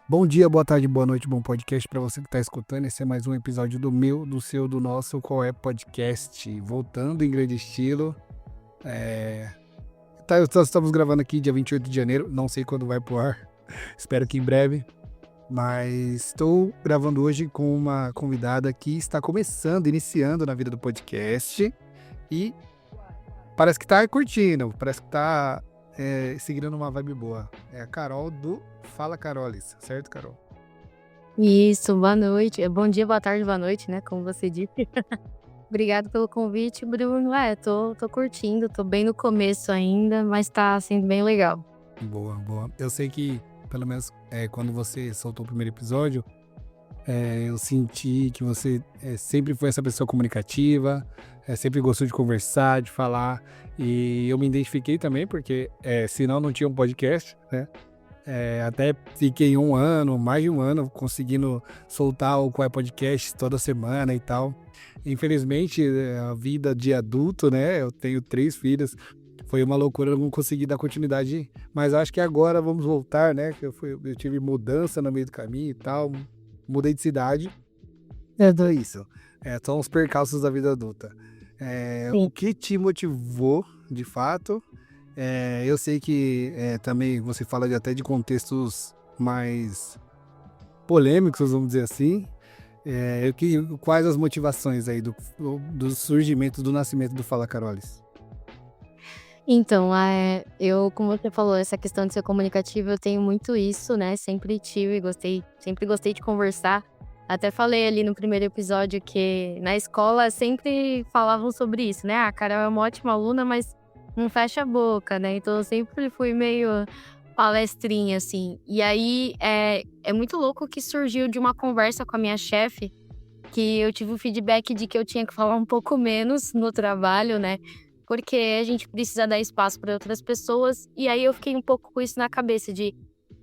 Bom dia, boa tarde, boa noite, bom podcast para você que está escutando. Esse é mais um episódio do meu, do seu, do nosso Qual é Podcast. Voltando em grande estilo. Nós estamos gravando aqui dia 28 de janeiro, não sei quando vai pro ar, espero que em breve. Mas estou gravando hoje com uma convidada que está começando, iniciando na vida do podcast. E parece que está curtindo, parece que está seguindo uma vibe boa. É a Carol do Fala Carolis, certo, Carol? Isso, boa noite. Bom dia, boa tarde, boa noite, né? Como você disse. Obrigado pelo convite, Bruno. Tô curtindo, tô bem no começo ainda, mas tá sendo bem legal. Boa, boa. Eu sei que, pelo menos, quando você soltou o primeiro episódio, eu senti que você sempre foi essa pessoa comunicativa, sempre gostou de conversar, de falar, e eu me identifiquei também, porque senão não tinha um podcast, né? Até fiquei um ano, mais de um ano, conseguindo soltar o Qual é Podcast toda semana e tal. Infelizmente, a vida de adulto, né? Eu tenho 3 filhos, foi uma loucura, eu não consegui dar continuidade, mas acho que agora vamos voltar, né? Eu tive mudança no meio do caminho e tal, mudei de cidade. Tudo isso. São os percalços da vida adulta. Sim. O que te motivou, de fato? Eu sei que também você fala até de contextos mais polêmicos, vamos dizer assim. Quais as motivações aí do surgimento, do nascimento do Fala Carolis? Então, como você falou, essa questão de ser comunicativa, eu tenho muito isso, né? Sempre tive, sempre gostei de conversar. Até falei ali no primeiro episódio que na escola sempre falavam sobre isso, né? A Carol é uma ótima aluna, mas não fecha a boca, né? Então eu sempre fui meio palestrinha, assim. E aí é muito louco que surgiu de uma conversa com a minha chefe, que eu tive o feedback de que eu tinha que falar um pouco menos no trabalho, né? Porque a gente precisa dar espaço para outras pessoas. E aí eu fiquei um pouco com isso na cabeça de,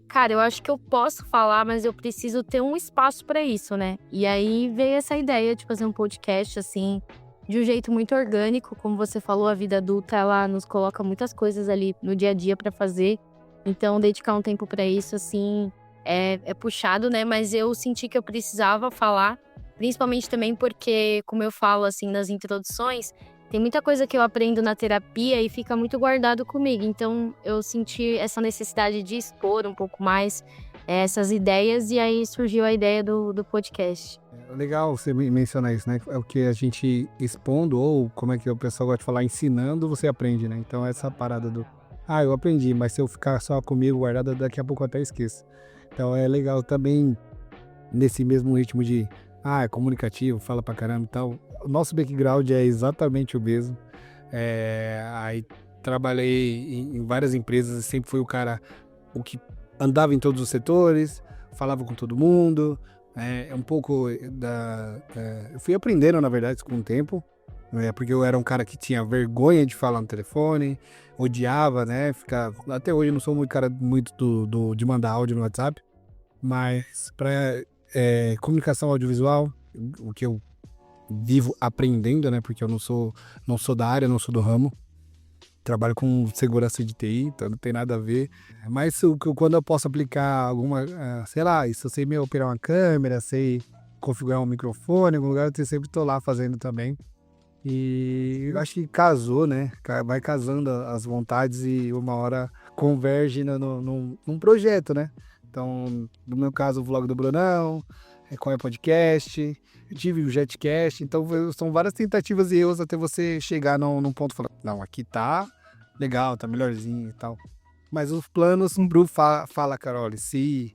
cara, eu acho que eu posso falar, mas eu preciso ter um espaço para isso, né? E aí veio essa ideia de fazer um podcast assim, de um jeito muito orgânico, como você falou, a vida adulta ela nos coloca muitas coisas ali no dia a dia para fazer. Então dedicar um tempo para isso assim é puxado, né? Mas eu senti que eu precisava falar, principalmente também porque, como eu falo assim nas introduções, tem muita coisa que eu aprendo na terapia e fica muito guardado comigo. Então, eu senti essa necessidade de expor um pouco mais essas ideias, e aí surgiu a ideia do podcast. É legal você mencionar isso, né? É o que a gente expondo, ou como é que o pessoal gosta de falar, ensinando, você aprende, né? Então, essa parada eu aprendi, mas se eu ficar só comigo guardado, daqui a pouco eu até esqueço. Então, é legal também, nesse mesmo ritmo de, é comunicativo, fala pra caramba e tal. O nosso background é exatamente o mesmo. Aí trabalhei em várias empresas e sempre fui o que andava em todos os setores, falava com todo mundo. Um pouco eu fui aprendendo, na verdade, com o tempo, porque eu era um cara que tinha vergonha de falar no telefone, odiava, né? Até hoje eu não sou muito cara muito de mandar áudio no WhatsApp, mas para comunicação audiovisual, o que eu vivo aprendendo, né? Porque eu não sou da área, não sou do ramo. Trabalho com segurança de TI, então não tem nada a ver. Mas quando eu posso aplicar alguma, sei lá, isso eu sei meio operar uma câmera, sei configurar um microfone, em algum lugar eu sempre tô lá fazendo também. E eu acho que casou, né? Vai casando as vontades e uma hora converge num projeto, né? Então, no meu caso, o vlog do Brunão, qual é podcast, eu tive o Jetcast, então são várias tentativas e erros até você chegar num ponto e falar, não, aqui tá legal, tá melhorzinho e tal. Mas os planos, Bru fala, Carol, se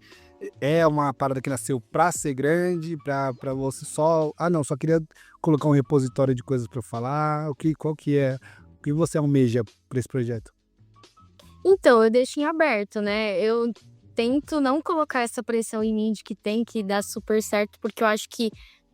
é uma parada que nasceu pra ser grande, pra você só... não, só queria colocar um repositório de coisas pra eu falar, qual que é, o que você almeja pra esse projeto? Então, eu deixo em aberto, né? Eu tento não colocar essa pressão em mim de que tem que dar super certo, porque eu acho que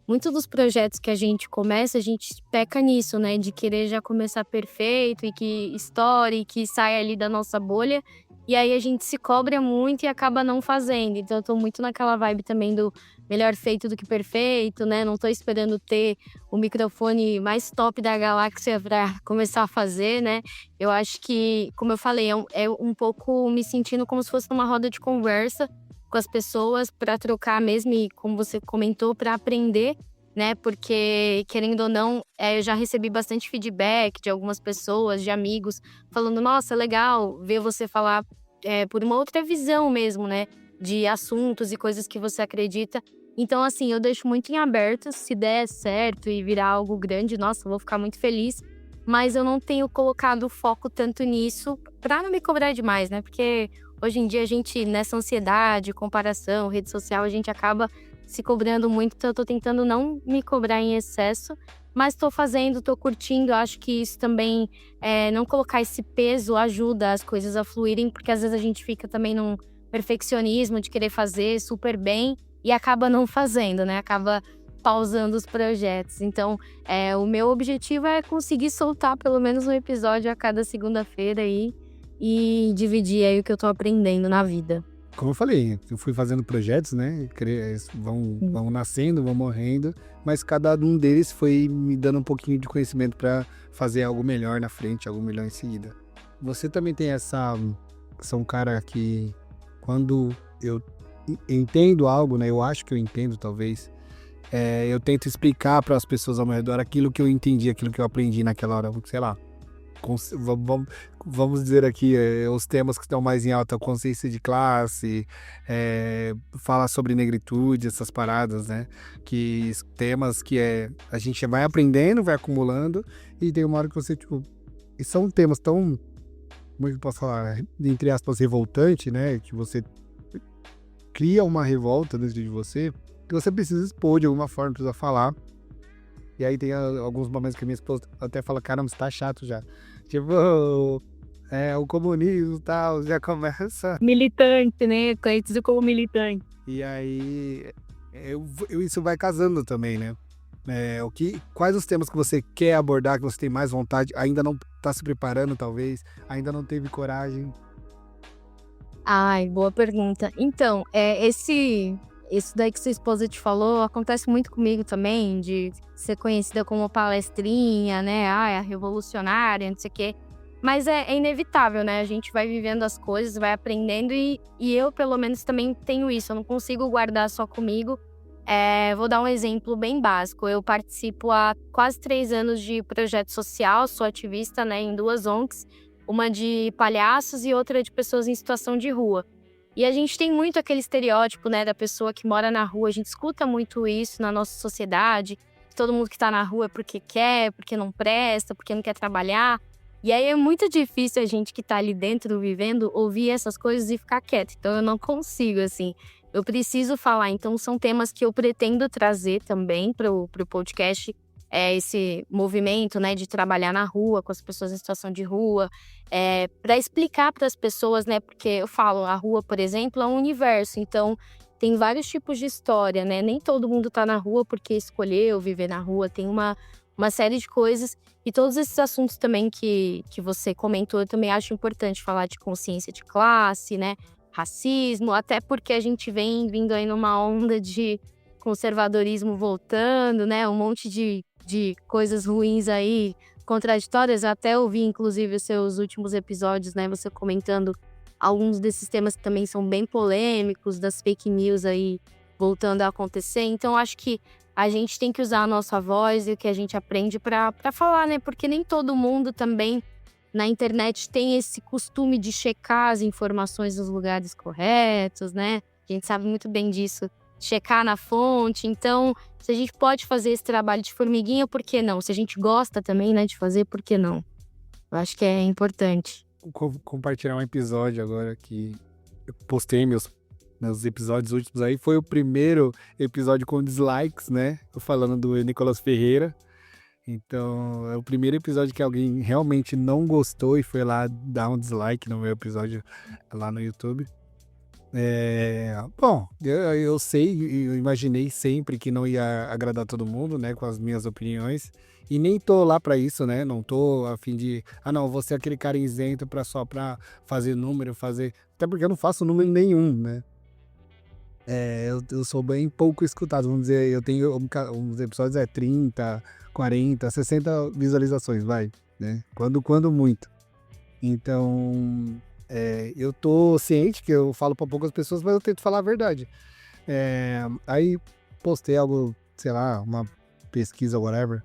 muitos dos projetos que a gente começa, a gente peca nisso, né? De querer já começar perfeito e que estoure, que saia ali da nossa bolha. E aí a gente se cobra muito e acaba não fazendo. Então eu tô muito naquela vibe também do melhor feito do que perfeito, né? Não tô esperando ter o microfone mais top da galáxia pra começar a fazer, né? Eu acho que, como eu falei, é um pouco me sentindo como se fosse numa roda de conversa, com as pessoas para trocar mesmo e, como você comentou, para aprender, né? Porque, querendo ou não, eu já recebi bastante feedback de algumas pessoas, de amigos, falando: nossa, legal ver você falar por uma outra visão mesmo, né? De assuntos e coisas que você acredita. Então, assim, eu deixo muito em aberto. Se der certo e virar algo grande, nossa, eu vou ficar muito feliz. Mas eu não tenho colocado foco tanto nisso pra não me cobrar demais, né? Porque hoje em dia a gente, nessa ansiedade, comparação, rede social, a gente acaba se cobrando muito. Então eu tô tentando não me cobrar em excesso, mas tô fazendo, tô curtindo. Acho que isso também, não colocar esse peso ajuda as coisas a fluírem, porque às vezes a gente fica também num perfeccionismo de querer fazer super bem e acaba não fazendo, né? Acaba pausando os projetos. Então, o meu objetivo é conseguir soltar pelo menos um episódio a cada segunda-feira aí e dividir aí o que eu tô aprendendo na vida. Como eu falei, eu fui fazendo projetos, né? Vão nascendo, vão morrendo, mas cada um deles foi me dando um pouquinho de conhecimento para fazer algo melhor na frente, algo melhor em seguida. Você também tem sou um cara que quando eu entendo algo, né? Eu acho que eu entendo, talvez. Eu tento explicar para as pessoas ao meu redor aquilo que eu entendi, aquilo que eu aprendi naquela hora, sei lá. Vamos dizer aqui, os temas que estão mais em alta, consciência de classe, fala sobre negritude, essas paradas, né? Temas que a gente vai aprendendo, vai acumulando, e tem uma hora que você, tipo... E são temas tão, como é que eu posso falar, entre aspas, revoltante, né? Que você cria uma revolta dentro de você, que você precisa expor de alguma forma, precisa falar. E aí tem alguns momentos que a minha esposa até fala: caramba, você tá chato já. Tipo, o comunismo e tal, já começa. Militante, né? Conhecido como militante. E aí isso vai casando também, né? Quais os temas que você quer abordar, que você tem mais vontade, ainda não tá se preparando, talvez, ainda não teve coragem? Ai, boa pergunta. Então, isso daí que sua esposa te falou, acontece muito comigo também, de ser conhecida como palestrinha, né? A revolucionária, não sei o quê. Mas é inevitável, né? A gente vai vivendo as coisas, vai aprendendo e eu, pelo menos, também tenho isso. Eu não consigo guardar só comigo. Vou dar um exemplo bem básico. Eu participo há quase 3 anos de projeto social, sou ativista, né, em 2 ONGs. Uma de palhaços e outra de pessoas em situação de rua. E a gente tem muito aquele estereótipo, né, da pessoa que mora na rua. A gente escuta muito isso na nossa sociedade. Todo mundo que tá na rua é porque quer, porque não presta, porque não quer trabalhar. E aí é muito difícil a gente que tá ali dentro vivendo ouvir essas coisas e ficar quieto. Então eu não consigo, assim. Eu preciso falar. Então são temas que eu pretendo trazer também pro podcast. Esse movimento, né, de trabalhar na rua, com as pessoas em situação de rua, para explicar para as pessoas, né, porque eu falo, a rua, por exemplo, é um universo, então tem vários tipos de história, né, nem todo mundo tá na rua porque escolheu viver na rua, tem uma série de coisas, e todos esses assuntos também que você comentou, eu também acho importante falar de consciência de classe, né, racismo, até porque a gente vem vindo aí numa onda de conservadorismo voltando, né, um monte de coisas ruins aí, contraditórias. Até ouvi, inclusive, os seus últimos episódios, né? Você comentando alguns desses temas que também são bem polêmicos, das fake news aí voltando a acontecer. Então, acho que a gente tem que usar a nossa voz e o que a gente aprende para falar, né? Porque nem todo mundo também na internet tem esse costume de checar as informações nos lugares corretos, né? A gente sabe muito bem disso. Checar na fonte. Então, se a gente pode fazer esse trabalho de formiguinha, por que não? Se a gente gosta também, né, de fazer, por que não? Eu acho que é importante. Compartilhar um episódio agora que eu postei meus episódios últimos aí. Foi o primeiro episódio com dislikes, né? Eu falando do Nicolas Ferreira. Então, é o primeiro episódio que alguém realmente não gostou e foi lá dar um dislike no meu episódio lá no YouTube. Bom, eu sei, eu imaginei sempre que não ia agradar todo mundo, né, com as minhas opiniões, e nem tô lá pra isso, né, não tô a fim de, não, vou ser aquele cara isento só pra fazer número, até porque eu não faço número nenhum, né. Eu sou bem pouco escutado, vamos dizer, eu tenho uns episódios 30, 40, 60 visualizações, vai, né, quando muito. Então, eu tô ciente que eu falo pra poucas pessoas, mas eu tento falar a verdade. Aí postei algo, sei lá, uma pesquisa, whatever.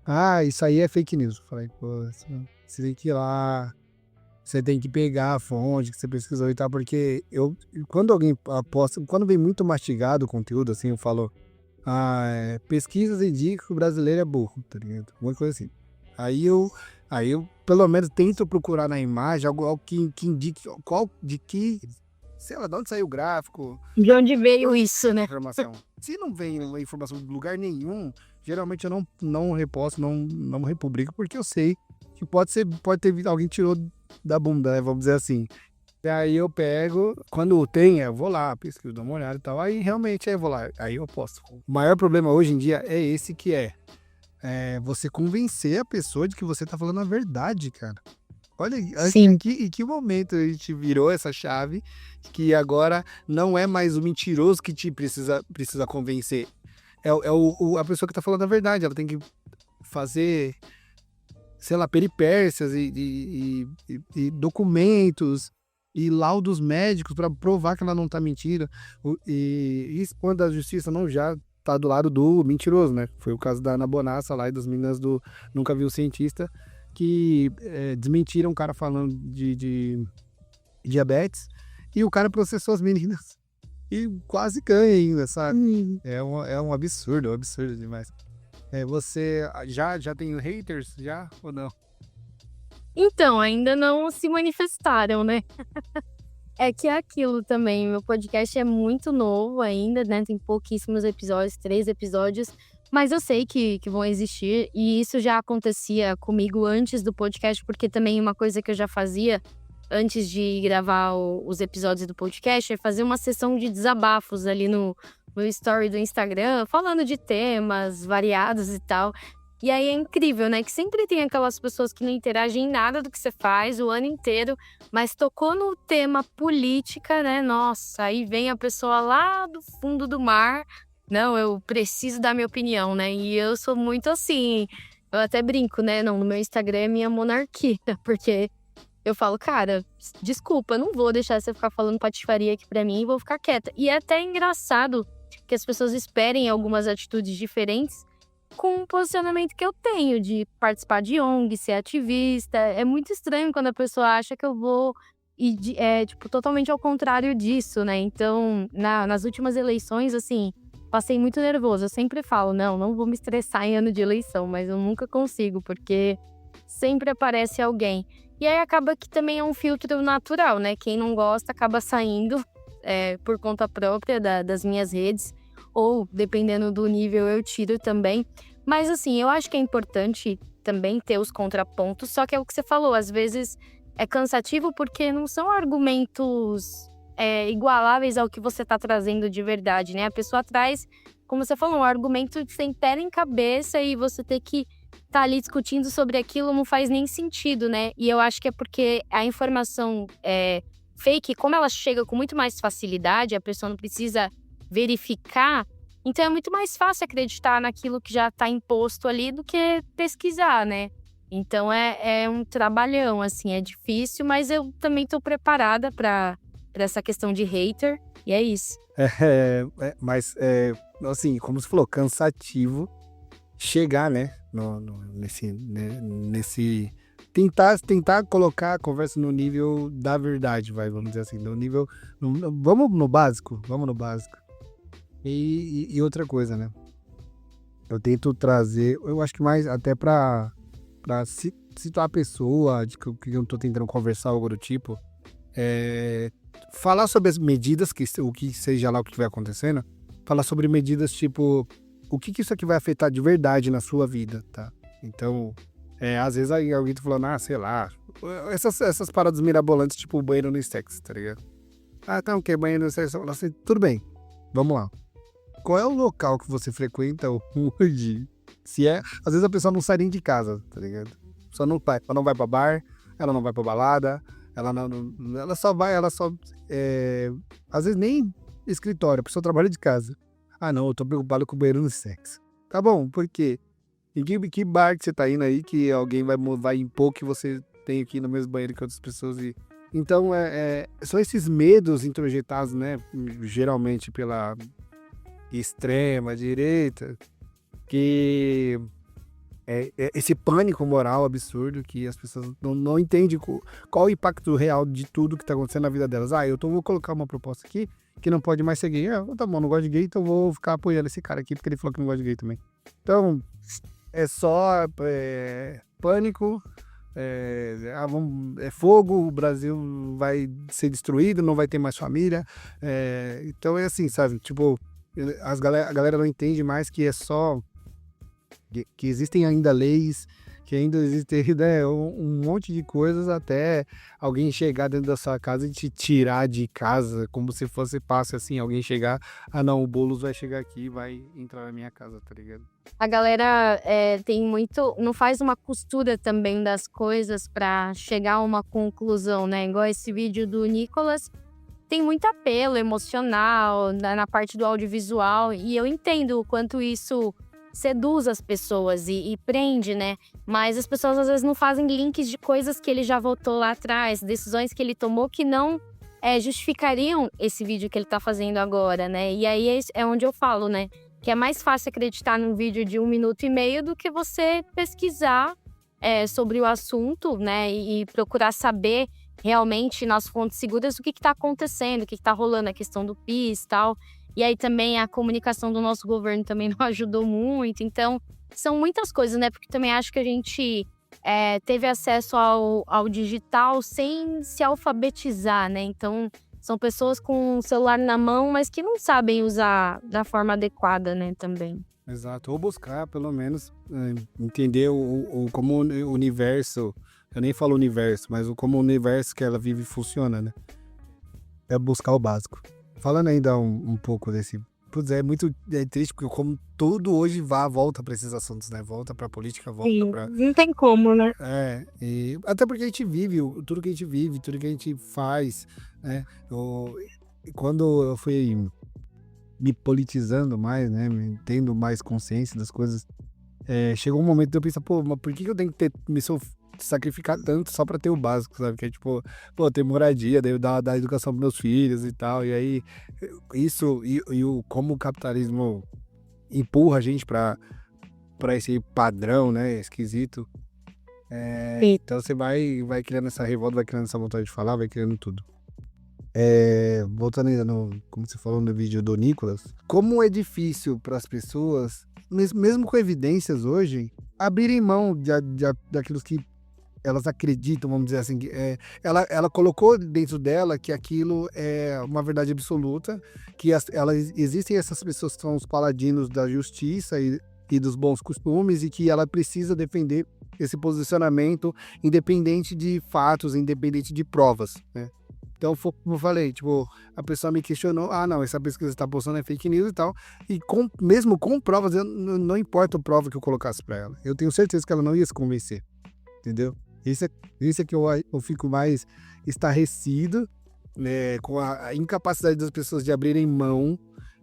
Ah, isso aí é fake news. Falei, pô, você tem que ir lá, você tem que pegar a fonte que você pesquisou e tal, porque quando alguém aposta, quando vem muito mastigado o conteúdo, assim, eu falo, pesquisas indicam que o brasileiro é burro, tá ligado? Uma coisa assim. Aí eu pelo menos tento procurar na imagem algo que indique sei lá, de onde saiu o gráfico, De onde veio isso, né? informação. Se não vem uma informação de lugar nenhum, geralmente eu não reposto, não republico, porque eu sei que pode ter alguém tirou da bunda, né, vamos dizer assim. E aí eu pego, quando tem, eu vou lá, pesquiso, dou uma olhada e tal, aí realmente eu vou lá, aí eu posto. O maior problema hoje em dia é esse que é você convencer a pessoa de que você tá falando a verdade, cara. Olha, Sim. em que momento a gente virou essa chave que agora não é mais o mentiroso que te precisa convencer. A pessoa que tá falando a verdade. Ela tem que fazer, sei lá, peripécias e documentos e laudos médicos para provar que ela não tá mentindo. E isso quando a justiça não já tá do lado do mentiroso, né? Foi o caso da Ana Bonassa lá e das meninas do Nunca Vi um Cientista, que desmentiram o cara falando de diabetes e o cara processou as meninas e quase ganha ainda, sabe? É um absurdo demais. Você já tem haters, já ou não? Então, ainda não se manifestaram, né? É que é aquilo também, meu podcast é muito novo ainda, né? Tem pouquíssimos episódios, 3 episódios, mas eu sei que vão existir, e isso já acontecia comigo antes do podcast, porque também uma coisa que eu já fazia antes de gravar os episódios do podcast é fazer uma sessão de desabafos ali no story do Instagram, falando de temas variados e tal. E aí é incrível, né? Que sempre tem aquelas pessoas que não interagem em nada do que você faz o ano inteiro, mas tocou no tema política, né? Nossa, aí vem a pessoa lá do fundo do mar. Não, eu preciso dar minha opinião, né? E eu sou muito assim. Eu até brinco, né? Não, no meu Instagram é minha monarquia, porque eu falo, cara, desculpa, eu não vou deixar você ficar falando patifaria aqui pra mim e vou ficar quieta. E é até engraçado que as pessoas esperem algumas atitudes diferentes com o posicionamento que eu tenho de participar de ONG, ser ativista. É muito estranho quando a pessoa acha que eu vou tipo, totalmente ao contrário disso, né? Então, nas últimas eleições, assim, passei muito nervoso. Eu sempre falo, não vou me estressar em ano de eleição, mas eu nunca consigo, porque sempre aparece alguém. E aí acaba que também é um filtro natural, né? Quem não gosta acaba saindo por conta própria das minhas redes, ou dependendo do nível eu tiro também. Mas assim, eu acho que é importante também ter os contrapontos, só que é o que você falou, às vezes é cansativo porque não são argumentos igualáveis ao que você está trazendo de verdade, né? A pessoa traz, como você falou, um argumento sem pé nem cabeça e você ter que estar ali discutindo sobre aquilo não faz nem sentido, né? E eu acho que é porque a informação fake, como ela chega com muito mais facilidade, a pessoa não precisa verificar, então é muito mais fácil acreditar naquilo que já está imposto ali do que pesquisar, né? Então é um trabalhão, assim, é difícil, mas eu também estou preparada para essa questão de hater, e é isso. Mas, assim, como você falou, cansativo chegar, né, nesse tentar colocar a conversa no nível da verdade, vamos dizer assim, no nível, vamos no básico. E outra coisa, né, eu tento trazer, eu acho que mais até pra situar a pessoa, de que eu tô tentando conversar, algo do tipo, falar sobre as medidas, o que seja lá o que vai acontecendo, falar sobre medidas tipo, o que isso aqui vai afetar de verdade na sua vida, tá? Então, às vezes aí alguém tá falando, sei lá, essas paradas mirabolantes, tipo banheiro no Stex, tá ligado? Tá, o que? Banheiro no Stex? Assim, tudo bem, vamos lá. Qual é o local que você frequenta hoje? Às vezes a pessoa não sai nem de casa, tá ligado? Ela não vai pra bar, ela não vai pra balada, ela só às vezes nem escritório, a pessoa trabalha de casa. Não, eu tô preocupado com o banheiro no sexo. Tá bom, por quê? Em que bar que você tá indo aí que alguém vai impor que você tem aqui no mesmo banheiro que outras pessoas Então, são esses medos introjetados, né, geralmente pela extrema direita, que esse pânico moral absurdo que as pessoas não entendem qual o impacto real de tudo que está acontecendo na vida delas. Eu vou colocar uma proposta aqui que não pode mais ser gay. Tá bom, não gosto de gay, então vou ficar apoiando esse cara aqui porque ele falou que não gosta de gay também. Então, é só pânico, é fogo, o Brasil vai ser destruído, não vai ter mais família. Então é assim, sabe? Tipo, a galera não entende mais que é só que existem ainda leis, que ainda existe, né, um monte de coisas até alguém chegar dentro da sua casa e te tirar de casa, como se fosse fácil assim, alguém chegar, não, o Boulos vai chegar aqui e vai entrar na minha casa, tá ligado? A galera tem muito, não faz uma costura também das coisas pra chegar a uma conclusão, né? Igual esse vídeo do Nicolas, tem muito apelo emocional na parte do audiovisual, e eu entendo o quanto isso seduz as pessoas e prende, né? Mas as pessoas às vezes não fazem links de coisas que ele já votou lá atrás, decisões que ele tomou que não justificariam esse vídeo que ele tá fazendo agora, né? E aí é onde eu falo, né? Que é mais fácil acreditar num vídeo de 1 minuto e meio do que você pesquisar sobre o assunto, né? E procurar saber realmente nas fontes seguras o que está acontecendo, o que está rolando, a questão do PIS e tal. E aí também a comunicação do nosso governo também não ajudou muito. Então, são muitas coisas, né? Porque também acho que a gente teve acesso ao digital sem se alfabetizar, né? Então, são pessoas com o celular na mão, mas que não sabem usar da forma adequada, né? Também. Exato. Ou buscar, pelo menos, entender como o universo, eu nem falo universo, mas como o universo que ela vive funciona, né? É buscar o básico. Falando ainda um pouco desse... Putz, é muito triste, porque como tudo hoje volta para esses assuntos, né? Volta pra política, volta pra... Não tem como, né? E até porque a gente vive, tudo que a gente vive, tudo que a gente faz, né? Quando eu fui me politizando mais, né? Tendo mais consciência das coisas, chegou um momento de eu pensar, mas por que eu tenho que me sacrificar tanto só pra ter o básico, sabe? Que é tipo, ter moradia, daí eu dar educação pros meus filhos e tal. E aí, isso como o capitalismo empurra a gente pra esse padrão, né? Esquisito. Então você vai criando essa revolta, vai criando essa vontade de falar, vai criando tudo. Voltando ainda como você falou no vídeo do Nicolas, como é difícil para as pessoas, mesmo com evidências hoje, abrirem mão daquilo que elas acreditam, vamos dizer assim. Ela colocou dentro dela que aquilo é uma verdade absoluta, que existem essas pessoas que são os paladinos da justiça e dos bons costumes, e que ela precisa defender esse posicionamento independente de fatos, independente de provas, né? Então, como eu falei, tipo, a pessoa me questionou, não, essa pesquisa que você tá postando é fake news e tal, e mesmo com provas, não importa a prova que eu colocasse pra ela, eu tenho certeza que ela não ia se convencer, entendeu? Isso é que eu fico mais estarrecido, né, com a incapacidade das pessoas de abrirem mão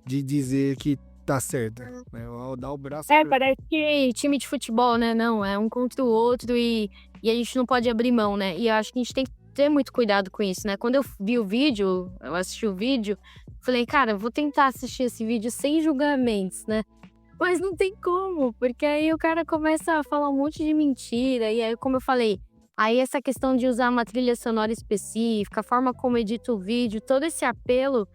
de dizer que tá certa, né? Dar o braço... Parece que time de futebol, né? Não, é um contra o outro e a gente não pode abrir mão, né? E eu acho que a gente tem que ter muito cuidado com isso, né? Quando eu vi o vídeo, eu assisti o vídeo, falei, cara, vou tentar assistir esse vídeo sem julgamentos, né? Mas não tem como, porque aí o cara começa a falar um monte de mentira, e aí, como eu falei, aí essa questão de usar uma trilha sonora específica, a forma como edita o vídeo, todo esse apelo,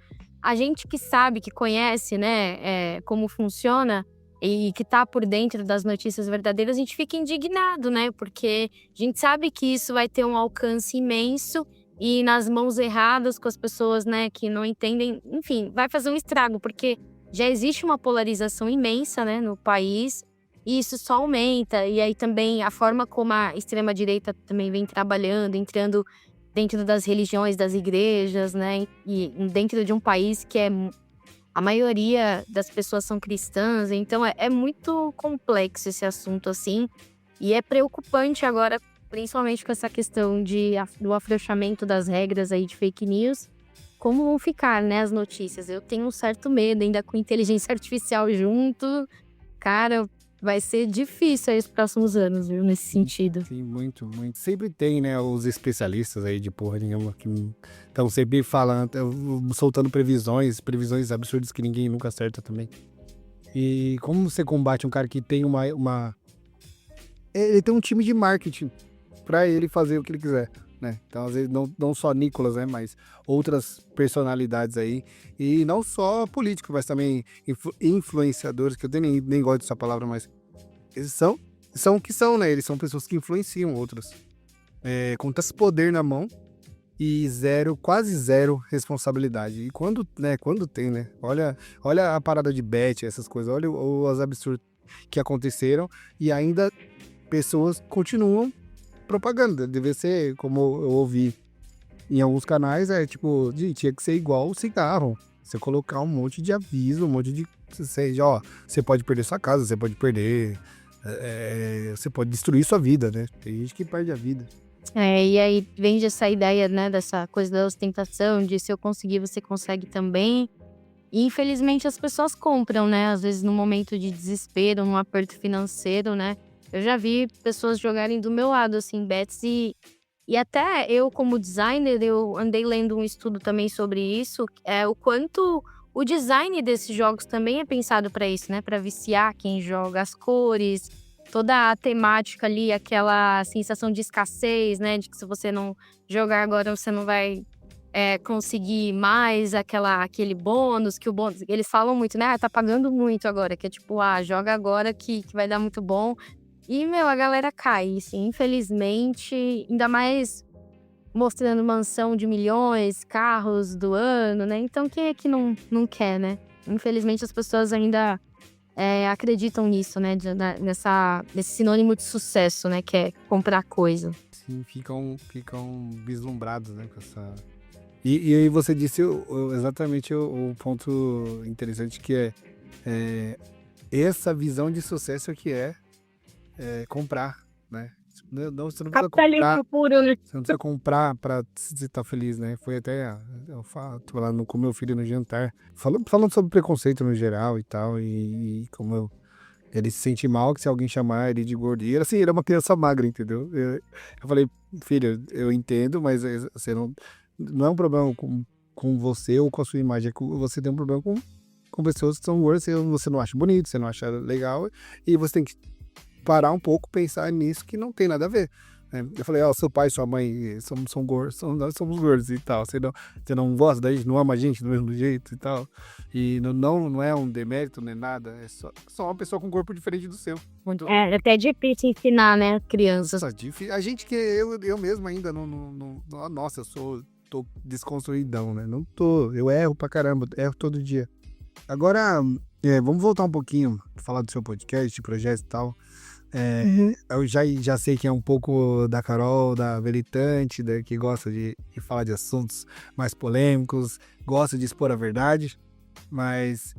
a gente que sabe, que conhece, né, como funciona e que tá por dentro das notícias verdadeiras, a gente fica indignado, né? Porque a gente sabe que isso vai ter um alcance imenso e nas mãos erradas, com as pessoas, né, que não entendem, enfim, vai fazer um estrago, porque já existe uma polarização imensa, né, no país, e isso só aumenta. E aí também a forma como a extrema-direita também vem trabalhando, entrando dentro das religiões, das igrejas, né, e dentro de um país que a maioria das pessoas são cristãs, então é muito complexo esse assunto, assim, e é preocupante agora, principalmente com essa questão do afrouxamento das regras aí de fake news, como vão ficar, né, as notícias. Eu tenho um certo medo, ainda com inteligência artificial junto, cara, vai ser difícil aí os próximos anos, viu, nesse sentido. Sim, muito, muito. Sempre tem, né, os especialistas aí de porra nenhuma que estão sempre falando, soltando previsões absurdas que ninguém nunca acerta também. E como você combate um cara que tem ele tem um time de marketing pra ele fazer o que ele quiser, né? Então, às vezes, não só Nicolas, né? Mas outras personalidades aí. E não só políticos, mas também influenciadores, que eu nem gosto dessa palavra, mas eles são o que são, né? Eles são pessoas que influenciam outros. Com tanto poder na mão e quase zero responsabilidade. E quando tem, né? Olha a parada de bet, essas coisas. Olha os absurdos que aconteceram e ainda pessoas continuam propaganda. Deve ser, como eu ouvi em alguns canais, tipo, tinha que ser igual o cigarro. Você colocar um monte de aviso, um monte de... Seja, você pode perder sua casa, você pode perder... você pode destruir sua vida, né? Tem gente que perde a vida. E aí vem essa ideia, né, dessa coisa da ostentação, de se eu conseguir, você consegue também. E infelizmente as pessoas compram, né? Às vezes num momento de desespero, num aperto financeiro, né? Eu já vi pessoas jogarem do meu lado, assim, bets e até eu, como designer, eu andei lendo um estudo também sobre isso, o quanto o design desses jogos também é pensado para isso, né? Para viciar quem joga, as cores, toda a temática ali, aquela sensação de escassez, né? De que se você não jogar agora, você não vai conseguir mais aquele bônus, que o bônus... Eles falam muito, né? Tá pagando muito agora, que é tipo, joga agora que vai dar muito bom. E, a galera cai, assim, infelizmente, ainda mais mostrando mansão de milhões, carros do ano, né? Então, quem é que não quer, né? Infelizmente, as pessoas ainda acreditam nisso, né? Nesse sinônimo de sucesso, né? Que é comprar coisa. Sim, ficam vislumbrados, né? Com essa... E aí você disse exatamente o ponto interessante, que é essa visão de sucesso que comprar, né? Você não precisa comprar. Puro, né? Você não precisa comprar pra se estar feliz, né? Foi até, eu tô falando com meu filho no jantar, falando sobre preconceito no geral e tal, e como ele se sente mal que se alguém chamar ele de gordo. E assim, ele é uma criança magra, entendeu? Eu falei, filho, eu entendo, mas você não é um problema com você ou com a sua imagem, você tem um problema com pessoas que são gordas, você não acha bonito, você não acha legal, e você tem que parar um pouco, pensar nisso, que não tem nada a ver. Eu falei, seu pai e sua mãe são gordos, nós somos gordos e tal. Você não gosta da gente, não ama a gente do mesmo jeito e tal. E não é um demérito nem nada, é só uma pessoa com um corpo diferente do seu. É até difícil ensinar, né, crianças. A gente que eu mesmo ainda nossa, tô desconstruidão, né? Não tô, eu erro pra caramba, erro todo dia. Agora, vamos voltar um pouquinho, falar do seu podcast, de projetos e tal. Eu já sei que é um pouco da Carol, da Veritante, que gosta de falar de assuntos mais polêmicos, gosta de expor a verdade, mas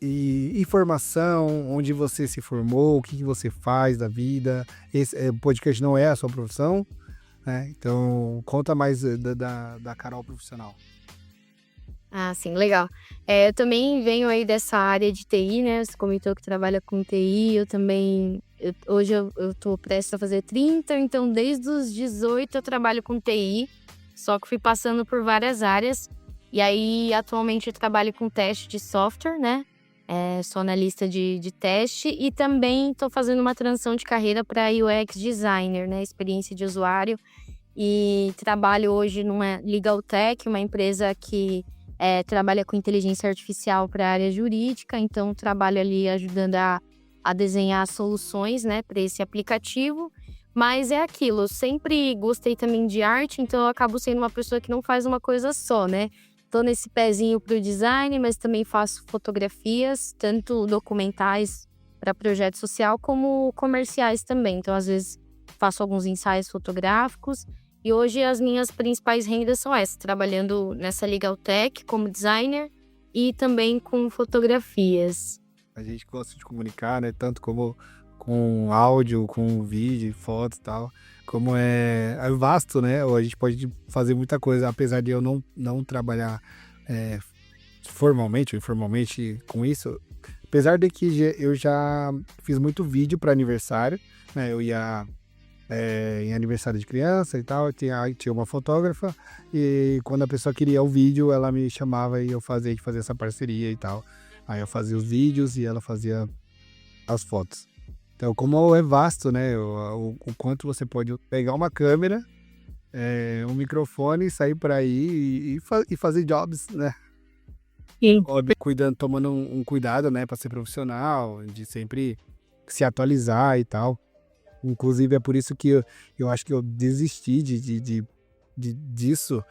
e formação, onde você se formou, o que você faz da vida. Esse podcast não é a sua profissão, né? Então conta mais da Carol profissional. Sim, legal. Eu também venho aí dessa área de TI, né? Você comentou que trabalha com TI, eu também... Hoje eu tô prestes a fazer 30, então desde os 18 eu trabalho com TI, só que fui passando por várias áreas. E aí, atualmente eu trabalho com teste de software, né? Sou analista de teste e também tô fazendo uma transição de carreira para UX designer, né? Experiência de usuário. E trabalho hoje numa Legal Tech, uma empresa que... trabalha com inteligência artificial para a área jurídica, então trabalho ali ajudando a desenhar soluções, né, para esse aplicativo. Mas é aquilo, eu sempre gostei também de arte, então eu acabo sendo uma pessoa que não faz uma coisa só, né? Tô nesse pezinho pro design, mas também faço fotografias, tanto documentais para projeto social, como comerciais também. Então, às vezes, faço alguns ensaios fotográficos. E hoje as minhas principais rendas são essas, trabalhando nessa Legal Tech como designer e também com fotografias. A gente gosta de comunicar, né? Tanto como com áudio, com vídeo, fotos e tal. Como é vasto, né? A gente pode fazer muita coisa, apesar de eu não trabalhar formalmente ou informalmente com isso. Apesar de que eu já fiz muito vídeo para aniversário, né? Eu ia em aniversário de criança e tal, tinha uma fotógrafa e quando a pessoa queria o vídeo, ela me chamava e eu fazia essa parceria e tal. Aí eu fazia os vídeos e ela fazia as fotos. Então, como é vasto, né? O quanto você pode pegar uma câmera, um microfone, sair por aí e fazer jobs, né? Sim. Óbvio, tomando um cuidado, né, para ser profissional, de sempre se atualizar e tal. Inclusive, é por isso que eu acho que eu desisti disso.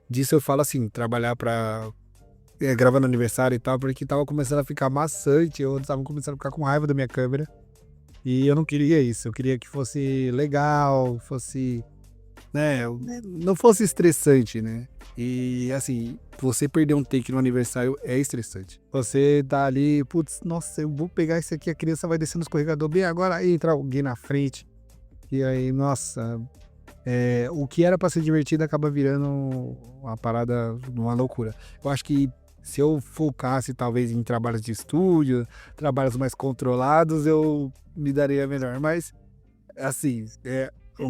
Disso eu falo assim, trabalhar para gravando aniversário e tal, porque tava começando a ficar maçante, eu tava começando a ficar com raiva da minha câmera. E eu não queria isso, eu queria que fosse legal, fosse, né, não fosse estressante, né? E assim, você perder um take no aniversário é estressante. Você tá ali, putz, nossa, eu vou pegar esse aqui, a criança vai descer no escorregador bem agora, aí entra alguém na frente. E aí, nossa, o que era pra ser divertido acaba virando uma parada, uma loucura. Eu acho que se eu focasse talvez em trabalhos de estúdio, trabalhos mais controlados, eu me daria melhor. Mas, assim,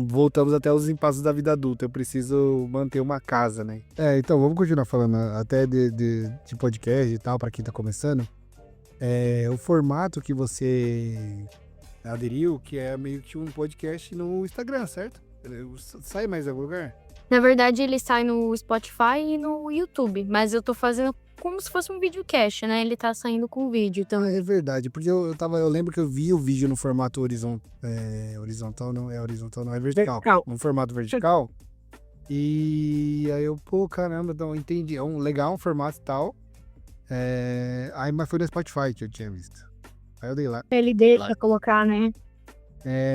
voltamos até os impasses da vida adulta. Eu preciso manter uma casa, né? Então vamos continuar falando até de podcast e tal, pra quem tá começando. O formato que você aderiu, que é meio que um podcast no Instagram, certo? Sai mais em algum lugar? Na verdade, ele sai no Spotify e no YouTube, mas eu tô fazendo como se fosse um videocast, né? Ele tá saindo com vídeo, então... É verdade, porque eu lembro que eu vi o vídeo no formato horizontal, não é vertical. Vertical. No formato vertical. E aí eu, pô, caramba, então entendi. É legal um formato e tal. Mas foi no Spotify que eu tinha visto. Aí eu dei lá. Ele deixa colocar, né?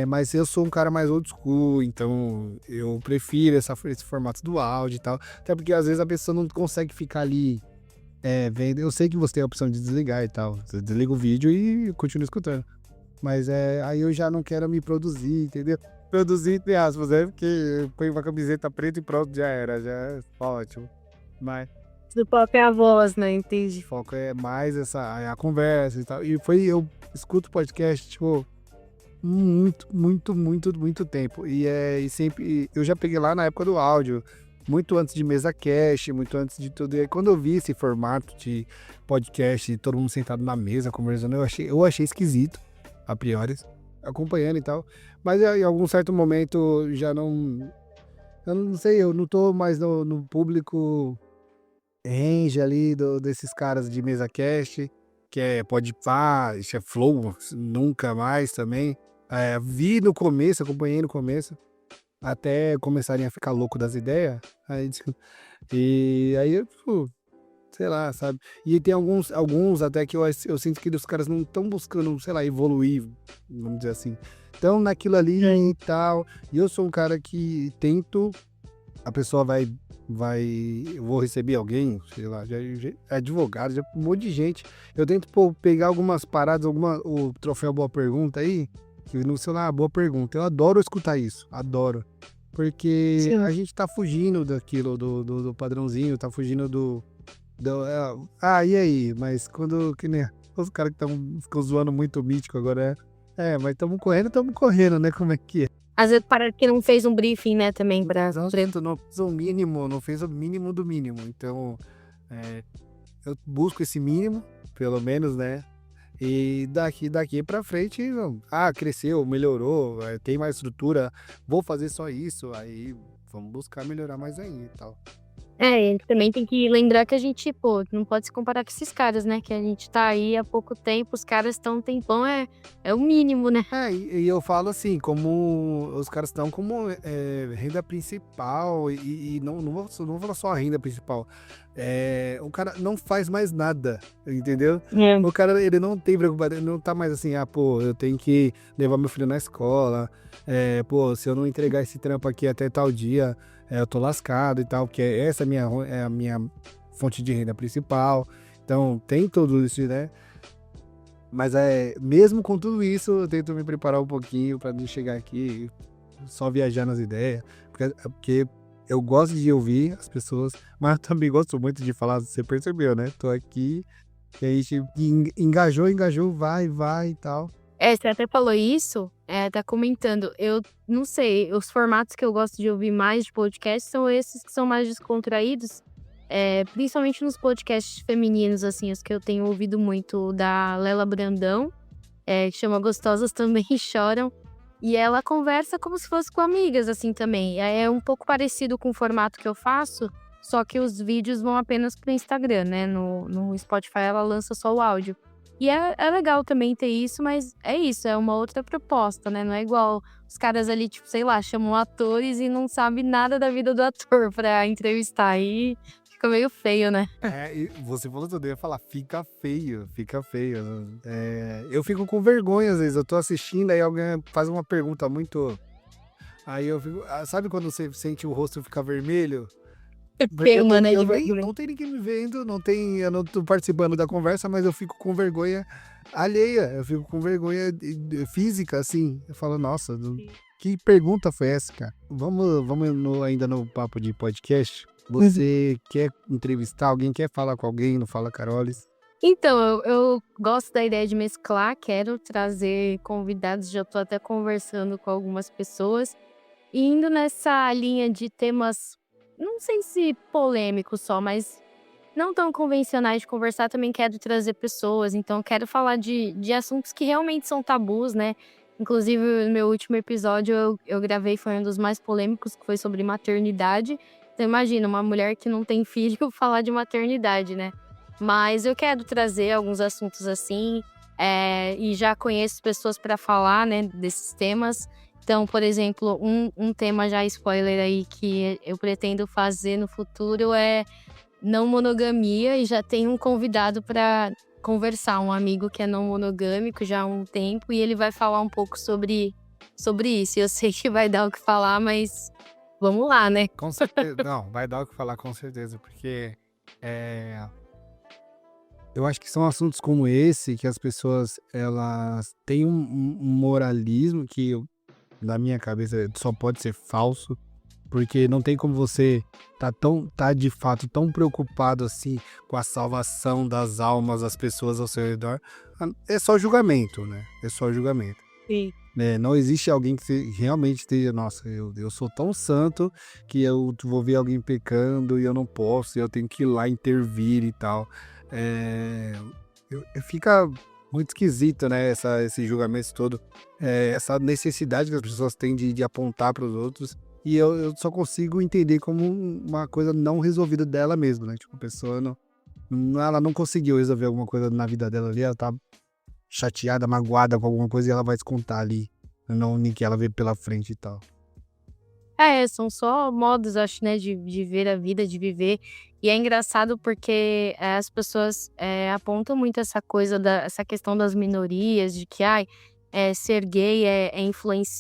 Mas eu sou um cara mais old school, então eu prefiro esse formato do áudio e tal. Até porque às vezes a pessoa não consegue ficar ali vendo. Eu sei que você tem a opção de desligar e tal. Você desliga o vídeo e continua escutando. Mas aí eu já não quero me produzir, entendeu? Produzir entre aspas, porque eu ponho uma camiseta preta e pronto, já era, já é ótimo. Mas Do pop é a voz, né? o Entendi. foco é mais a conversa e tal. E eu escuto podcast, tipo, muito tempo. E sempre. Eu já peguei lá na época do áudio, muito antes de mesa cast, muito antes de tudo. E aí, quando eu vi esse formato de podcast, todo mundo sentado na mesa conversando, eu achei esquisito, a priori, acompanhando e tal. Mas em algum certo momento já não. Eu não sei, eu não tô mais no público range ali desses caras de mesa cast, que é Podpah, Flow, nunca mais também. Vi no começo, acompanhei no começo, até começarem a ficar louco das ideias. E aí eu, tipo, sei lá, sabe? E tem alguns até que eu sinto que os caras não estão buscando, sei lá, evoluir, vamos dizer assim. Então, naquilo ali e tal. E eu sou um cara que tento, a pessoa eu vou receber alguém, sei lá, advogado, já um monte de gente. Eu tento pegar algumas paradas, o troféu Boa Pergunta aí, que no celular, boa pergunta. Eu adoro escutar isso, adoro. Porque Sim. a gente tá fugindo daquilo, do padrãozinho, tá fugindo e aí? Mas que nem os caras que ficam zoando muito o mítico agora mas estamos correndo, né? Como é que é? Às vezes parece que não fez um briefing, né, também pra... Exato, não fez o mínimo, não fez o mínimo do mínimo. Então, eu busco esse mínimo, pelo menos, né? E daqui pra frente, cresceu, melhorou, tem mais estrutura, vou fazer só isso, aí vamos buscar melhorar mais ainda e tal. E também tem que lembrar que a gente, pô, não pode se comparar com esses caras, né? Que a gente tá aí há pouco tempo, os caras estão um tempão, é o mínimo, né? E eu falo assim, como os caras estão como renda principal, e não vou falar só a renda principal. O cara não faz mais nada, entendeu? O cara, ele não tem preocupação, ele não tá mais assim, eu tenho que levar meu filho na escola, se eu não entregar esse trampo aqui até tal dia, eu tô lascado e tal, porque essa é a minha fonte de renda principal. Então, tem tudo isso, né? Mas mesmo com tudo isso, eu tento me preparar um pouquinho pra não chegar aqui só viajar nas ideias. Porque eu gosto de ouvir as pessoas, mas eu também gosto muito de falar, você percebeu, né? Tô aqui E aí a gente engajou, vai e tal. Você até falou isso, tá comentando. Eu não sei, os formatos que eu gosto de ouvir mais de podcast são esses que são mais descontraídos, principalmente nos podcasts femininos, assim, os que eu tenho ouvido muito, da Lela Brandão, que chama Gostosas Também Choram. E ela conversa como se fosse com amigas, assim, também. É um pouco parecido com o formato que eu faço, só que os vídeos vão apenas pro Instagram, né? No Spotify ela lança só o áudio. E é legal também ter isso, mas é isso, é uma outra proposta, né? Não é igual os caras ali, tipo, sei lá, chamam atores e não sabem nada da vida do ator pra entrevistar. Aí fica meio feio, né? E você falou tudo, eu ia falar, fica feio. Eu fico com vergonha às vezes, eu tô assistindo, aí alguém faz uma pergunta muito... Aí eu fico... Sabe quando você sente o rosto ficar vermelho? Queima, né? De vergonha. Não tem ninguém me vendo, eu não tô participando da conversa, mas eu fico com vergonha alheia, eu fico com vergonha física, assim. Eu falo, nossa, que pergunta foi essa, cara? Vamos ainda no papo de podcast. Você quer entrevistar alguém, quer falar com alguém no Fala Carolis? Então, eu gosto da ideia de mesclar, quero trazer convidados, já tô até conversando com algumas pessoas. E indo nessa linha de temas, não sei se polêmicos só, mas não tão convencionais de conversar, também quero trazer pessoas. Então, quero falar de assuntos que realmente são tabus, né? Inclusive, no meu último episódio, eu gravei, foi um dos mais polêmicos, que foi sobre maternidade. Então, imagina, uma mulher que não tem filho falar de maternidade, né? Mas eu quero trazer alguns assuntos assim, e já conheço pessoas para falar, né, desses temas. Então, por exemplo, um tema já spoiler aí que eu pretendo fazer no futuro é não monogamia, e já tem um convidado para conversar, um amigo que é não monogâmico já há um tempo, e ele vai falar um pouco sobre isso. Eu sei que vai dar o que falar, mas vamos lá, né? Com certeza. Não, vai dar o que falar, com certeza, porque eu acho que são assuntos como esse que as pessoas, elas têm um moralismo que, na minha cabeça, só pode ser falso, porque não tem como você tá de fato tão preocupado assim com a salvação das almas das pessoas ao seu redor. É só julgamento, né? É só julgamento. Sim. Não existe alguém que realmente esteja, nossa, eu sou tão santo que eu vou ver alguém pecando e eu não posso, eu tenho que ir lá intervir e tal. Fica muito esquisito, né, esse julgamento todo, essa necessidade que as pessoas têm de apontar para os outros, e eu só consigo entender como uma coisa não resolvida dela mesma, né, tipo, a pessoa ela não conseguiu resolver alguma coisa na vida dela ali, ela tá chateada, magoada com alguma coisa e ela vai descontar ali, não nem que ela vê pela frente e tal. São só modos, acho, né, de ver a vida, de viver. E é engraçado porque as pessoas apontam muito essa coisa, essa questão das minorias, de que ser gay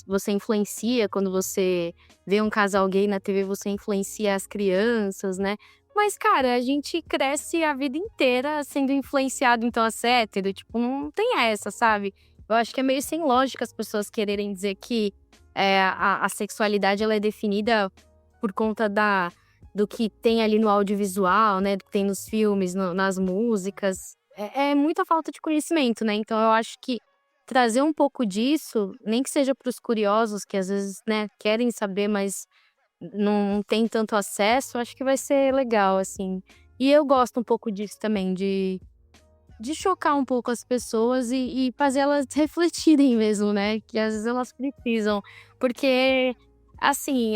você influencia quando você vê um casal gay na TV, você influencia as crianças, né? Mas, cara, a gente cresce a vida inteira sendo influenciado, então, a ser hétero. Tipo, não tem essa, sabe? Eu acho que é meio sem lógica as pessoas quererem dizer que a sexualidade ela é definida por conta do que tem ali no audiovisual, né? Do que tem nos filmes, nas músicas. É muita falta de conhecimento, né? Então eu acho que trazer um pouco disso, nem que seja para os curiosos, que às vezes, né, querem saber, mas não tem tanto acesso, acho que vai ser legal, assim. E eu gosto um pouco disso também, de chocar um pouco as pessoas e fazer elas refletirem mesmo, né? Que às vezes elas precisam. Porque, assim,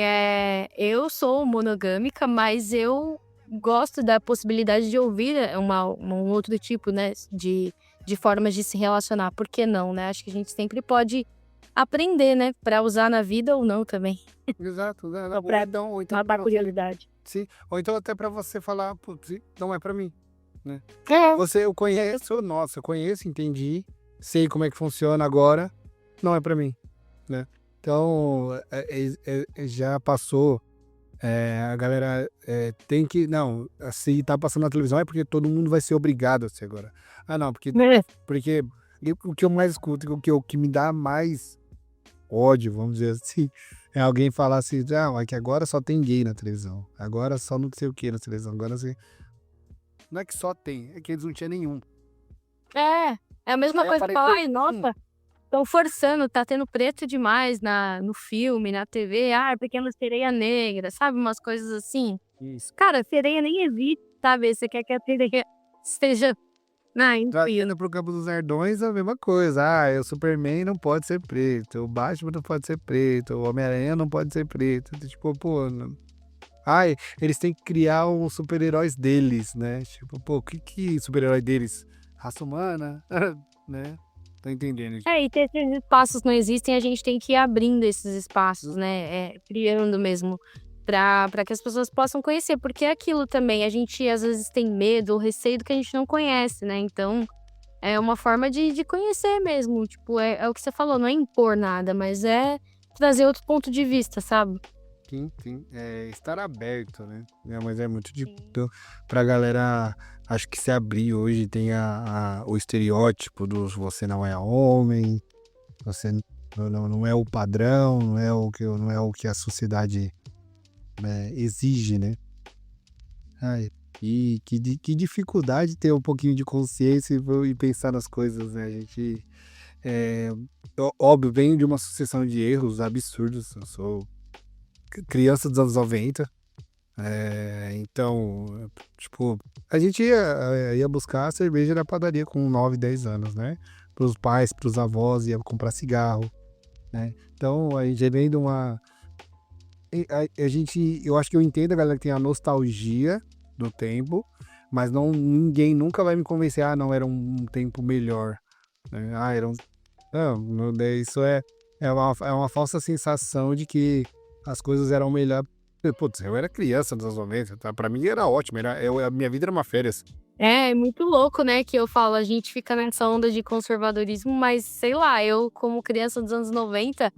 eu sou monogâmica, mas eu gosto da possibilidade de ouvir um outro tipo, né? De formas de se relacionar. Por que não, né? Acho que a gente sempre pode aprender, né? Pra usar na vida ou não também. Exato, né? Só pra Ou então matar a curiosidade. sim, ou então até pra você falar, putz, não é pra mim, né? É. Eu conheço, entendi, sei como é que funciona agora, não é pra mim, né? Então, já passou, a galera tem que, não, se tá passando na televisão é porque todo mundo vai ser obrigado a ser agora. Não, porque o que eu mais escuto, o que me dá mais ódio, vamos dizer assim, é alguém falar assim, é que agora só tem gay na televisão, agora só não sei o que na televisão, agora assim. Não é que só tem, é que eles não tinham nenhum. É a mesma Aí coisa que apareceu. falar, ai, nossa, estão forçando, tá tendo preto demais no filme, na TV, Pequena Sereia Negra, sabe, umas coisas assim. Isso. Cara, sereia nem existe, sabe, você quer que a sereia seja enfim. Trazendo pro campo dos nerdões a mesma coisa. O Superman não pode ser preto, o Batman não pode ser preto, o Homem-Aranha não pode ser preto. Tipo, pô, eles têm que criar os super-heróis deles, né? Tipo, pô, que super-herói deles? Raça humana, né? Tá entendendo? E se esses espaços não existem, a gente tem que ir abrindo esses espaços, né, criando mesmo, pra que as pessoas possam conhecer, porque é aquilo também, a gente às vezes tem medo ou receio do que a gente não conhece, né, então é uma forma de conhecer mesmo, tipo, é o que você falou, não é impor nada, mas é trazer outro ponto de vista, sabe. Sim, sim. É estar aberto, né? Mas é muito Sim. pra galera, acho que se abrir hoje tem o estereótipo dos você não é homem, você não é o padrão, não é o que a sociedade, né, exige, né? Ai, e que dificuldade ter um pouquinho de consciência e pensar nas coisas, né? A gente, é, óbvio, venho de uma sucessão de erros absurdos. Eu sou criança dos anos 90. Então, tipo, a gente ia buscar a cerveja na padaria com 9, 10 anos, né? Pros pais, pros avós, ia comprar cigarro, né? Então, a gente vem de uma. Eu acho que eu entendo a galera que tem a nostalgia do tempo, mas ninguém nunca vai me convencer, não, era um tempo melhor, né? Era um. Não, isso é uma falsa sensação de que as coisas eram melhor. Putz, eu era criança nos anos 90, tá? Pra mim era ótimo, a minha vida era uma férias. É muito louco, né, que eu falo, a gente fica nessa onda de conservadorismo, mas sei lá, eu como criança dos anos 90,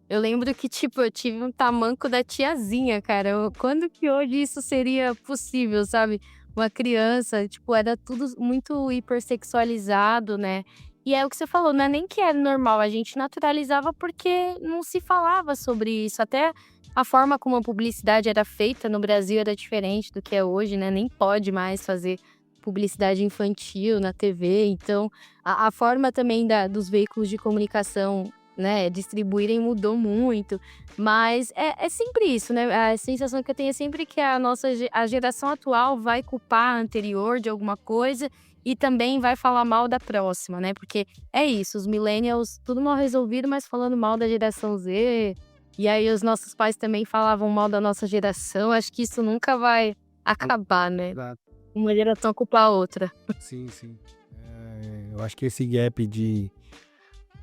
eu lembro que, tipo, eu tive um tamanco da tiazinha, cara. Quando que hoje isso seria possível, sabe? Uma criança, tipo, era tudo muito hipersexualizado, né? E é o que você falou, não é nem que era normal, a gente naturalizava porque não se falava sobre isso. Até a forma como a publicidade era feita no Brasil era diferente do que é hoje, né? Nem pode mais fazer publicidade infantil na TV. Então, a forma também dos veículos de comunicação, né, distribuírem mudou muito, mas é sempre isso, né, a sensação que eu tenho é sempre que a geração atual vai culpar a anterior de alguma coisa e também vai falar mal da próxima, né, porque é isso, os millennials tudo mal resolvido, mas falando mal da geração Z, e aí os nossos pais também falavam mal da nossa geração, acho que isso nunca vai acabar, né, Exato. uma geração culpar a outra. Sim, sim. Eu acho que esse gap de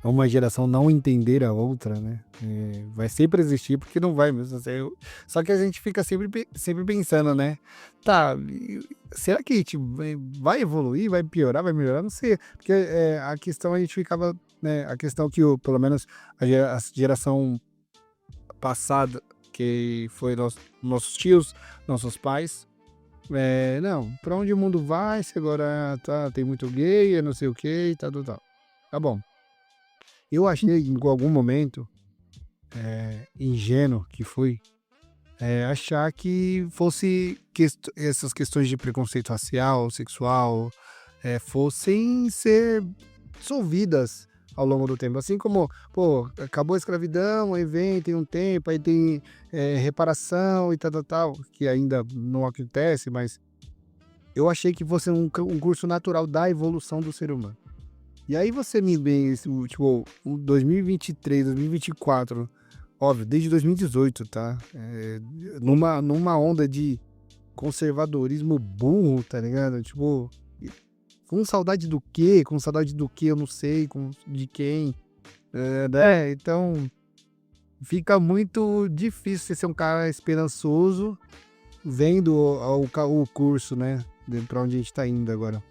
uma geração não entender a outra, né? Vai sempre existir, porque não vai mesmo. Assim, só que a gente fica sempre pensando, né? Tá, será que a gente vai evoluir, vai piorar, vai melhorar? Não sei. Porque a questão a gente ficava, né? A questão que, pelo menos, a geração passada, que foi nossos tios, nossos pais. Não, pra onde o mundo vai, se agora tem muito gay, não sei o que, tal, tal, tal. Tá bom. Eu achei em algum momento, ingênuo que fui, achar que fosse essas questões de preconceito racial, sexual, fossem ser dissolvidas ao longo do tempo. Assim como, pô, acabou a escravidão, aí tem um tempo, aí tem reparação e tal, tal, tal, que ainda não acontece, mas eu achei que fosse um curso natural da evolução do ser humano. E aí você me vê, tipo, o 2023, 2024, óbvio, desde 2018, tá? Numa onda de conservadorismo burro, tá ligado? Tipo, com saudade do quê? Com saudade do quê? Eu não sei, de quem. Né? Então, fica muito difícil você ser um cara esperançoso vendo o curso, né? Pra onde a gente tá indo agora.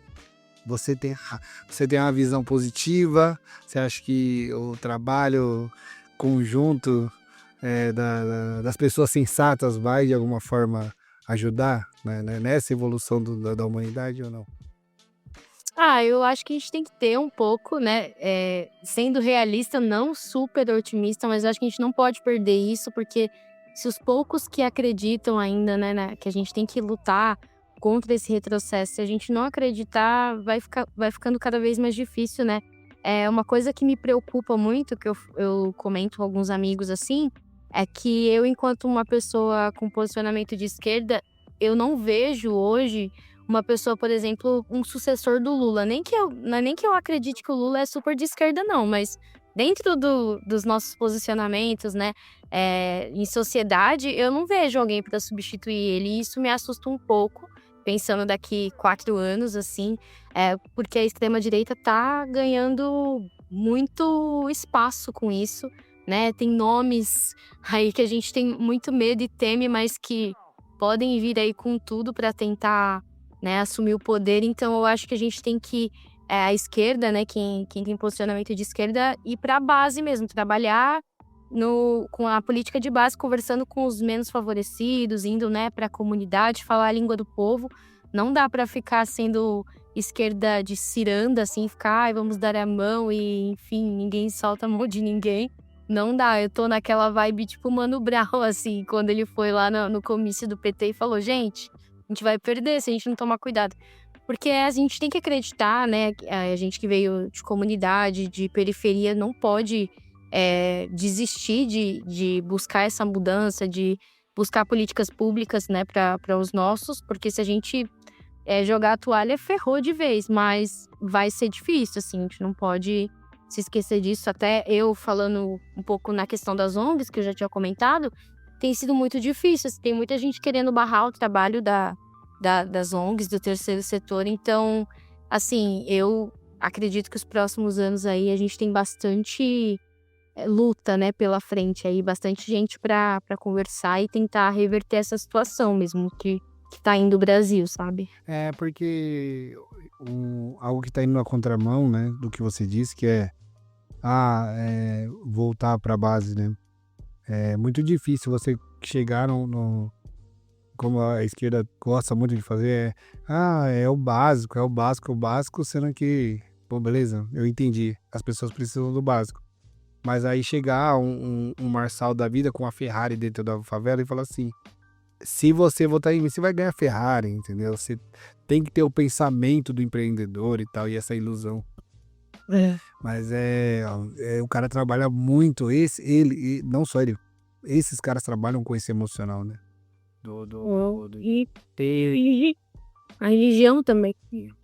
Você tem uma visão positiva? Você acha que o trabalho conjunto das pessoas sensatas vai de alguma forma ajudar, né, nessa evolução da humanidade ou não? Eu acho que a gente tem que ter um pouco, né, sendo realista, não super otimista, mas eu acho que a gente não pode perder isso, porque se os poucos que acreditam ainda, né, que a gente tem que lutar contra esse retrocesso. Se a gente não acreditar, vai ficando cada vez mais difícil, né? É uma coisa que me preocupa muito, que eu comento com alguns amigos assim, é que eu, enquanto uma pessoa com posicionamento de esquerda, eu não vejo hoje uma pessoa, por exemplo, um sucessor do Lula. Não é nem que eu acredite que o Lula é super de esquerda, não, mas dentro dos nossos posicionamentos, né, em sociedade, eu não vejo alguém para substituir ele. E isso me assusta um pouco, pensando daqui 4 anos, assim, porque a extrema-direita tá ganhando muito espaço com isso, né? Tem nomes aí que a gente tem muito medo e teme, mas que podem vir aí com tudo para tentar, né, assumir o poder. Então eu acho que a gente tem que, a esquerda, né, quem tem posicionamento de esquerda, ir para a base mesmo, trabalhar com a política de base, conversando com os menos favorecidos, indo, né, para a comunidade, falar a língua do povo. Não dá para ficar sendo esquerda de ciranda, assim, ficar, ai, vamos dar a mão e, enfim, ninguém solta a mão de ninguém. Não dá, eu tô naquela vibe tipo Mano Brown, assim, quando ele foi lá no comício do PT e falou, gente, a gente vai perder se a gente não tomar cuidado. Porque a gente tem que acreditar, né, a gente que veio de comunidade, de periferia, não pode desistir de buscar essa mudança, de buscar políticas públicas, né, para os nossos, porque se a gente jogar a toalha, ferrou de vez, mas vai ser difícil, assim, a gente não pode se esquecer disso. Até eu falando um pouco na questão das ONGs, que eu já tinha comentado, tem sido muito difícil, tem muita gente querendo barrar o trabalho das ONGs, do terceiro setor. Então, assim, eu acredito que os próximos anos aí a gente tem bastante luta, né, pela frente aí, bastante gente para conversar e tentar reverter essa situação mesmo que tá indo o Brasil, sabe? Porque algo que tá indo na contramão, né, do que você disse, que voltar pra base, né? É muito difícil você chegar como a esquerda gosta muito de fazer, é o básico, sendo que, bom, beleza, eu entendi, as pessoas precisam do básico. Mas aí chegar um Marçal da vida com uma Ferrari dentro da favela e falar assim, se você votar em mim, você vai ganhar Ferrari, entendeu? Você tem que ter o pensamento do empreendedor e tal, e essa ilusão. Mas o cara trabalha muito, ele, não só ele, esses caras trabalham com esse emocional, né? E a religião também.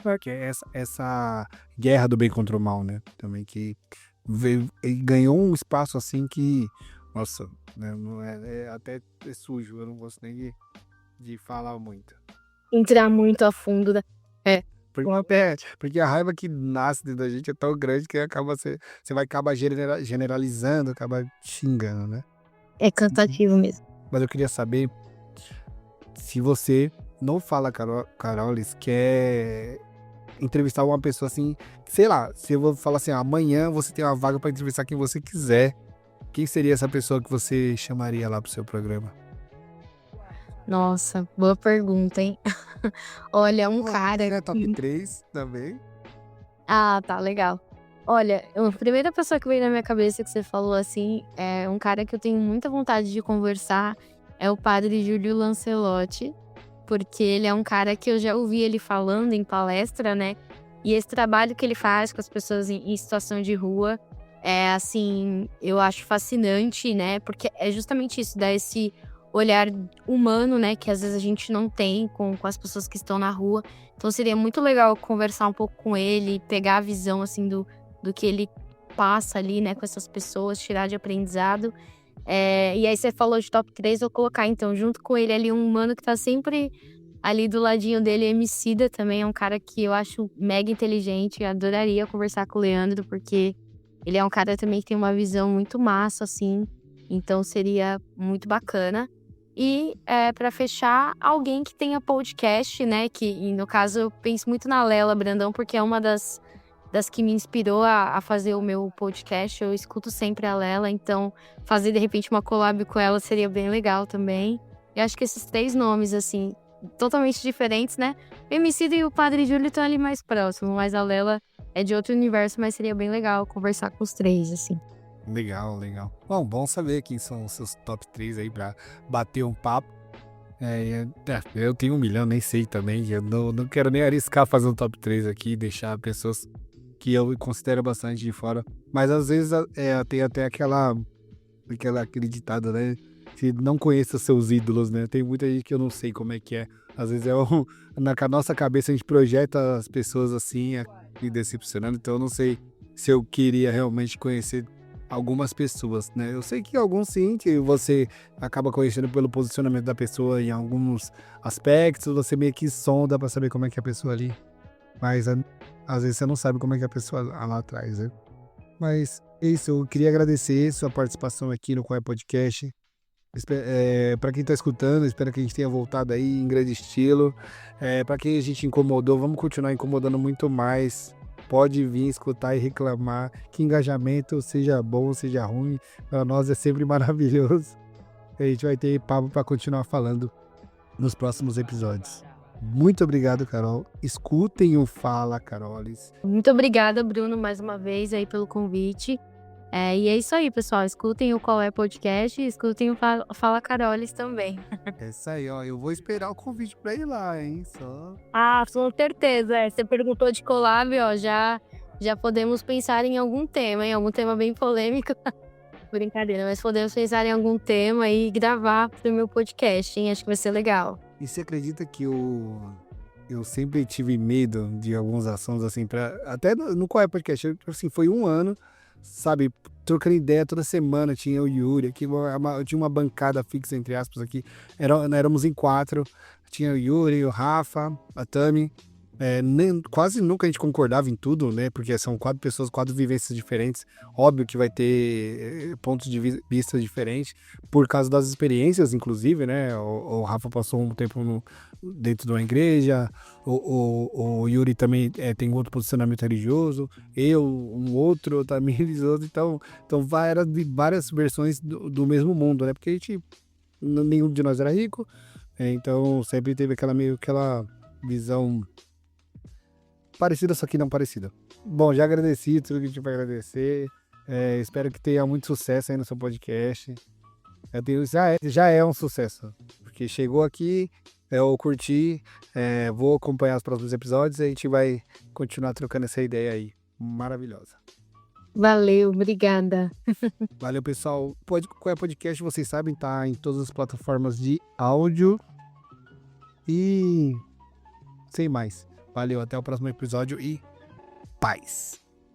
Porque essa guerra do bem contra o mal, né? Também que ele ganhou um espaço assim que, nossa, né? Não até sujo, eu não gosto nem de falar muito. Entrar muito a fundo, né? Porque a raiva que nasce dentro da gente é tão grande que você vai acabar generalizando, acaba xingando, né? É cansativo mesmo. Mas eu queria saber se você não fala, Carolis, quer entrevistar uma pessoa assim, sei lá, se eu vou falar assim, amanhã você tem uma vaga para entrevistar quem você quiser, quem seria essa pessoa que você chamaria lá pro seu programa? Nossa, boa pergunta, hein? Olha, um cara... Top 3 também. Ah, tá, legal. Olha, a primeira pessoa que veio na minha cabeça que você falou assim, é um cara que eu tenho muita vontade de conversar, é o padre Júlio Lancelotti, porque ele é um cara que eu já ouvi ele falando em palestra, né? E esse trabalho que ele faz com as pessoas em situação de rua assim, eu acho fascinante, né? Porque é justamente isso, dá esse olhar humano, né? Que às vezes a gente não tem com as pessoas que estão na rua. Então seria muito legal conversar um pouco com ele, pegar a visão, assim, do que ele passa ali, né? Com essas pessoas, tirar de aprendizado. E aí você falou de top 3, vou colocar então junto com ele ali um humano que tá sempre ali do ladinho dele. Emicida também é um cara que eu acho mega inteligente, eu adoraria conversar com o Leandro, porque ele é um cara também que tem uma visão muito massa, assim, então seria muito bacana. E para fechar, alguém que tenha podcast, né, e no caso eu penso muito na Lela Brandão, porque é uma das que me inspirou a fazer o meu podcast. Eu escuto sempre a Lela, então fazer de repente uma collab com ela seria bem legal também. Eu acho que esses 3 nomes, assim, totalmente diferentes, né? O Emicida e o Padre Júlio estão ali mais próximos, mas a Lela é de outro universo, mas seria bem legal conversar com os 3, assim. Legal. Bom saber quem são os seus top 3 aí pra bater um papo. Eu tenho 1 milhão, nem sei também. Eu não quero nem arriscar fazer um top 3 aqui e deixar pessoas que eu considero bastante de fora. Mas às vezes tem até aquele ditado, né? Que não conheça seus ídolos, né? Tem muita gente que eu não sei como é que é. Às vezes na nossa cabeça a gente projeta as pessoas assim, me decepcionando. Então eu não sei se eu queria realmente conhecer algumas pessoas, né? Eu sei que alguns sim, que você acaba conhecendo pelo posicionamento da pessoa em alguns aspectos, você meio que sonda pra saber como é que é a pessoa ali. Mas às vezes você não sabe como é que é a pessoa lá atrás, né? Mas é isso, eu queria agradecer sua participação aqui no Qual é Podcast. Para quem tá escutando, espero que a gente tenha voltado aí em grande estilo. Para quem a gente incomodou, vamos continuar incomodando muito mais. Pode vir escutar e reclamar. Que engajamento, seja bom, seja ruim, para nós é sempre maravilhoso. A gente vai ter papo para continuar falando nos próximos episódios. Muito obrigado, Carol. Escutem o Fala Carolis. Muito obrigada, Bruno, mais uma vez aí pelo convite. E é isso aí, pessoal. Escutem o Qual é Podcast e escutem o Fala Carolis também. É isso aí, ó. Eu vou esperar o convite pra ir lá, hein? Só. Com certeza. Você perguntou de collab, ó. Já podemos pensar em algum tema, hein? Algum tema bem polêmico. Brincadeira, mas podemos pensar em algum tema e gravar pro meu podcast, hein? Acho que vai ser legal. E você acredita que eu sempre tive medo de alguns assuntos, assim, até no Qual é Podcast, assim, foi 1 ano, sabe, trocando ideia toda semana, tinha o Yuri aqui, eu tinha uma bancada fixa, entre aspas, aqui, éramos em 4, tinha o Yuri, o Rafa, a Tami, quase nunca a gente concordava em tudo, né, porque são 4 pessoas, 4 vivências diferentes, óbvio que vai ter pontos de vista diferentes, por causa das experiências, inclusive, né, o Rafa passou um tempo dentro de uma igreja, o Yuri também tem outro posicionamento religioso, um outro também religioso, então várias versões do mesmo mundo, né, porque a gente, nenhum de nós era rico, então sempre teve aquela visão parecida, só que não parecida. Bom, já agradeci tudo que a gente vai agradecer. Espero que tenha muito sucesso aí no seu podcast. Já é um sucesso, porque chegou aqui, eu curti, vou acompanhar os próximos episódios e a gente vai continuar trocando essa ideia aí. Maravilhosa. Valeu, obrigada. Valeu, pessoal. Qual é podcast, vocês sabem, tá em todas as plataformas de áudio. E sem mais. Valeu, até o próximo episódio e paz!